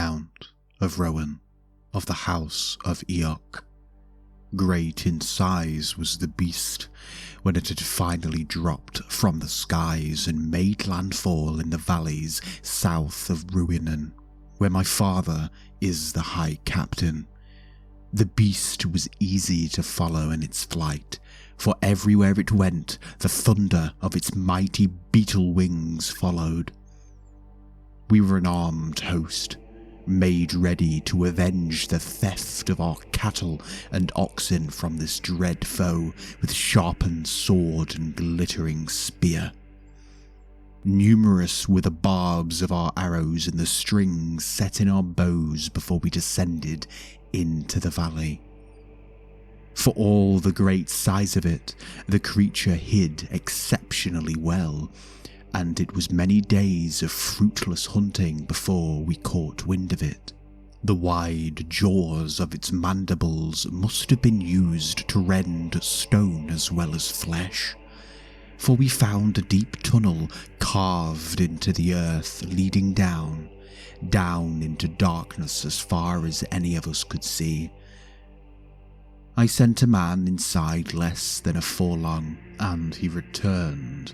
Count of Rowan, of the house of Eok. Great in size was the beast when it had finally dropped from the skies and made landfall in the valleys south of Ruinen, where my father is the High Captain. The beast was easy to follow in its flight, for everywhere it went, the thunder of its mighty beetle wings followed. We were an armed host, made ready to avenge the theft of our cattle and oxen from this dread foe with sharpened sword and glittering spear. Numerous were the barbs of our arrows and the strings set in our bows before we descended into the valley. For all the great size of it, the creature hid exceptionally well, and it was many days of fruitless hunting before we caught wind of it. The wide jaws of its mandibles must have been used to rend stone as well as flesh, for we found a deep tunnel carved into the earth leading down into darkness as far as any of us could see. I sent a man inside less than a furlong, and he returned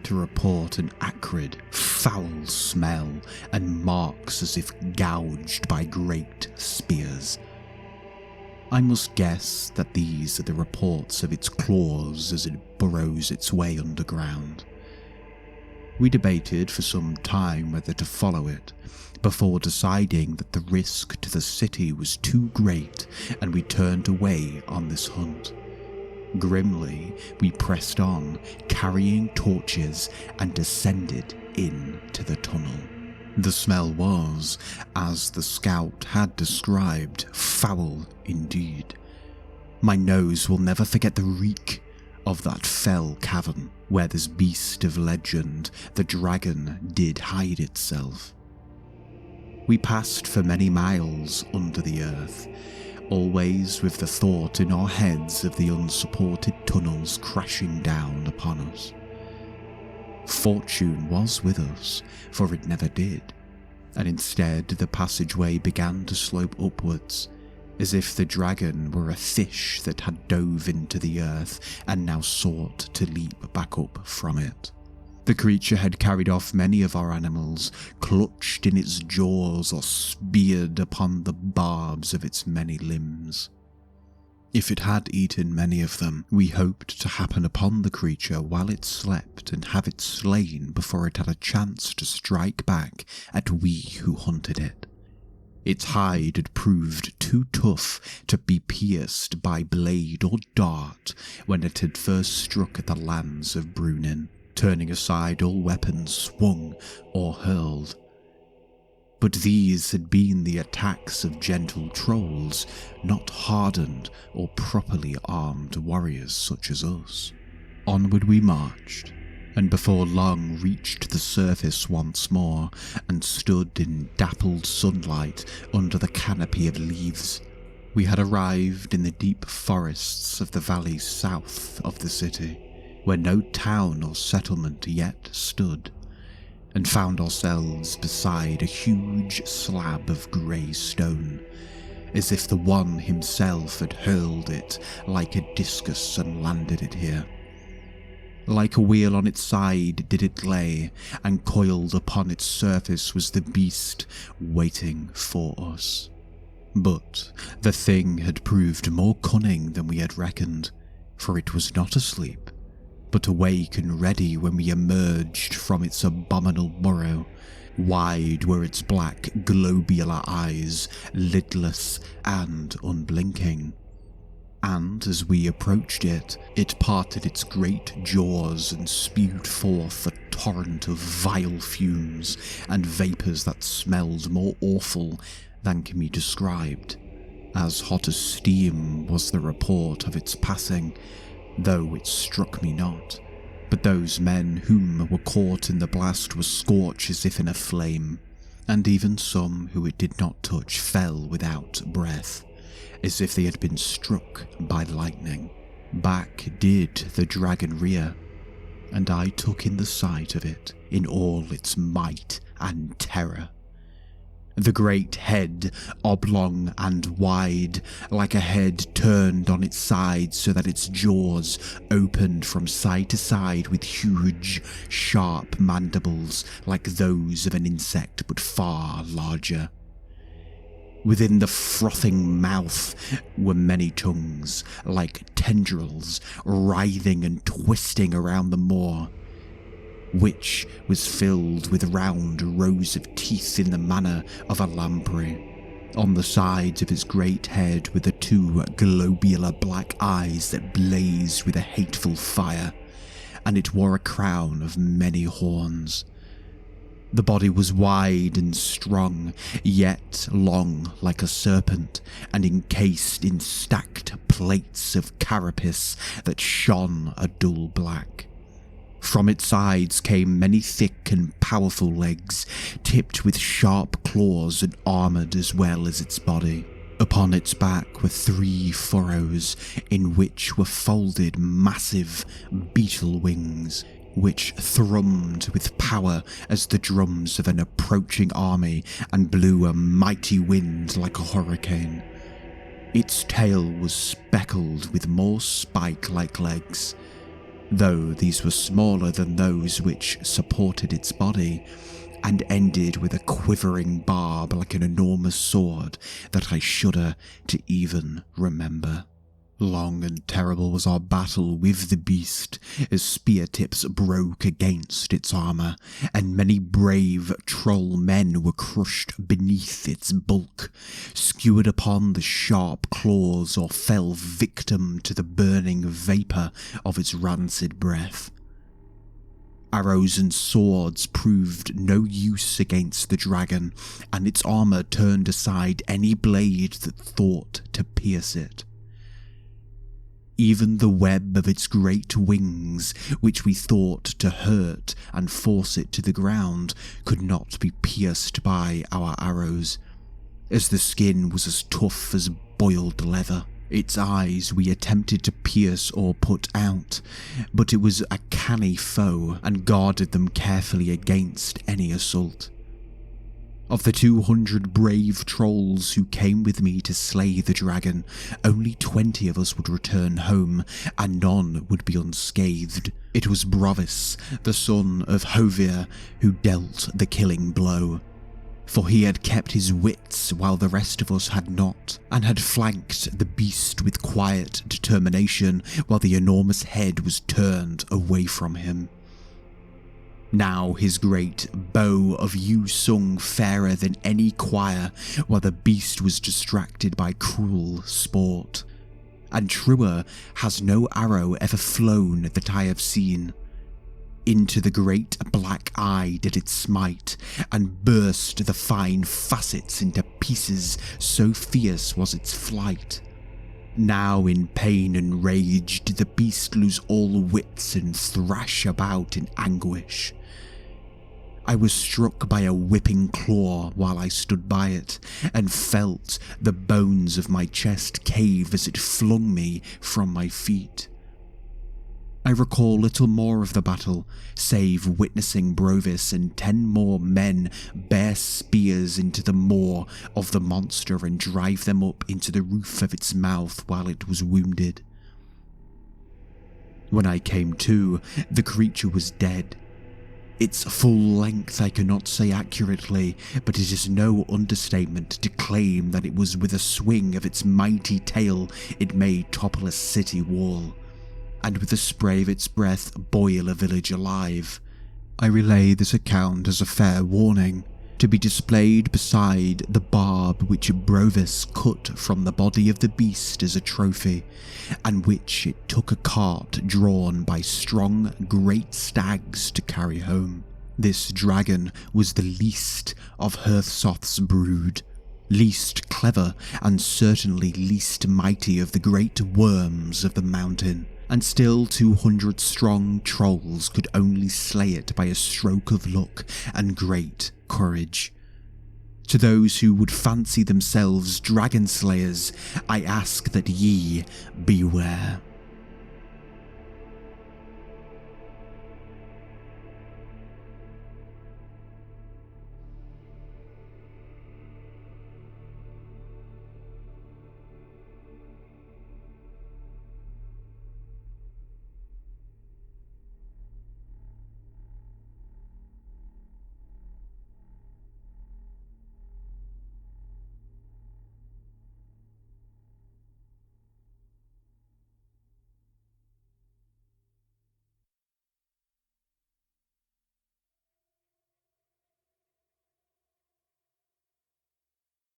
to report an acrid, foul smell and marks as if gouged by great spears. I must guess that these are the reports of its claws as it burrows its way underground. We debated for some time whether to follow it, before deciding that the risk to the city was too great, and we turned away on this hunt. Grimly, we pressed on, carrying torches, and descended into the tunnel. The smell was, as the scout had described, foul indeed. My nose will never forget the reek of that fell cavern where this beast of legend, the dragon, did hide itself. We passed for many miles under the earth, always with the thought in our heads of the unsupported tunnels crashing down upon us. Fortune was with us, for it never did, and instead the passageway began to slope upwards, as if the dragon were a fish that had dove into the earth and now sought to leap back up from it. The creature had carried off many of our animals, clutched in its jaws or speared upon the barbs of its many limbs. If it had eaten many of them, we hoped to happen upon the creature while it slept and have it slain before it had a chance to strike back at we who hunted it. Its hide had proved too tough to be pierced by blade or dart when it had first struck at the lands of Brunin, turning aside all weapons swung or hurled. But these had been the attacks of gentle trolls, not hardened or properly armed warriors such as us. Onward we marched, and before long reached the surface once more, and stood in dappled sunlight under the canopy of leaves. We had arrived in the deep forests of the valleys south of the city, where no town or settlement yet stood, and found ourselves beside a huge slab of grey stone, as if the One himself had hurled it like a discus and landed it here. Like a wheel on its side did it lay, and coiled upon its surface was the beast waiting for us. But the thing had proved more cunning than we had reckoned, for it was not asleep, but awake and ready when we emerged from its abominable burrow. Wide were its black, globular eyes, lidless and unblinking. And as we approached it, it parted its great jaws and spewed forth a torrent of vile fumes and vapours that smelled more awful than can be described. As hot as steam was the report of its passing, though it struck me not, but those men whom were caught in the blast were scorched as if in a flame, and even some who it did not touch fell without breath, as if they had been struck by lightning. Back did the dragon rear, and I took in the sight of it in all its might and terror. The great head, oblong and wide, like a head turned on its side so that its jaws opened from side to side with huge, sharp mandibles like those of an insect but far larger. Within the frothing mouth were many tongues, like tendrils, writhing and twisting around the maw, which was filled with round rows of teeth in the manner of a lamprey. On the sides of its great head were the two globular black eyes that blazed with a hateful fire, and it wore a crown of many horns. The body was wide and strong, yet long like a serpent, and encased in stacked plates of carapace that shone a dull black. From its sides came many thick and powerful legs, tipped with sharp claws and armoured as well as its body. Upon its back were 3 furrows, in which were folded massive beetle wings, which thrummed with power as the drums of an approaching army and blew a mighty wind like a hurricane. Its tail was speckled with more spike-like legs, though these were smaller than those which supported its body, and ended with a quivering barb like an enormous sword that I shudder to even remember. Long and terrible was our battle with the beast, as spear tips broke against its armour, and many brave troll men were crushed beneath its bulk, skewered upon the sharp claws, or fell victim to the burning vapour of its rancid breath. Arrows and swords proved no use against the dragon, and its armour turned aside any blade that thought to pierce it. Even the web of its great wings, which we thought to hurt and force it to the ground, could not be pierced by our arrows, as the skin was as tough as boiled leather. Its eyes we attempted to pierce or put out, but it was a canny foe and guarded them carefully against any assault. Of the 200 brave trolls who came with me to slay the dragon, only 20 of us would return home, and none would be unscathed. It was Brovis, the son of Hovir, who dealt the killing blow, for he had kept his wits while the rest of us had not, and had flanked the beast with quiet determination while the enormous head was turned away from him. Now his great bow of yew sung fairer than any choir, while the beast was distracted by cruel sport. And truer has no arrow ever flown that I have seen. Into the great black eye did it smite, and burst the fine facets into pieces, so fierce was its flight. Now in pain and rage did the beast lose all wits and thrash about in anguish. I was struck by a whipping claw while I stood by it, and felt the bones of my chest cave as it flung me from my feet. I recall little more of the battle, save witnessing Brovis and 10 more men bear spears into the maw of the monster and drive them up into the roof of its mouth while it was wounded. When I came to, the creature was dead. Its full length I cannot say accurately, but it is no understatement to claim that it was with a swing of its mighty tail it made topple a city wall, and with the spray of its breath boil a village alive. I relay this account as a fair warning, to be displayed beside the barb which Brovis cut from the body of the beast as a trophy, and which it took a cart drawn by strong great stags to carry home. This dragon was the least of Hearthsoth's brood, least clever, and certainly least mighty of the great worms of the mountain, and still 200 strong trolls could only slay it by a stroke of luck and great courage. To those who would fancy themselves dragonslayers, I ask that ye beware.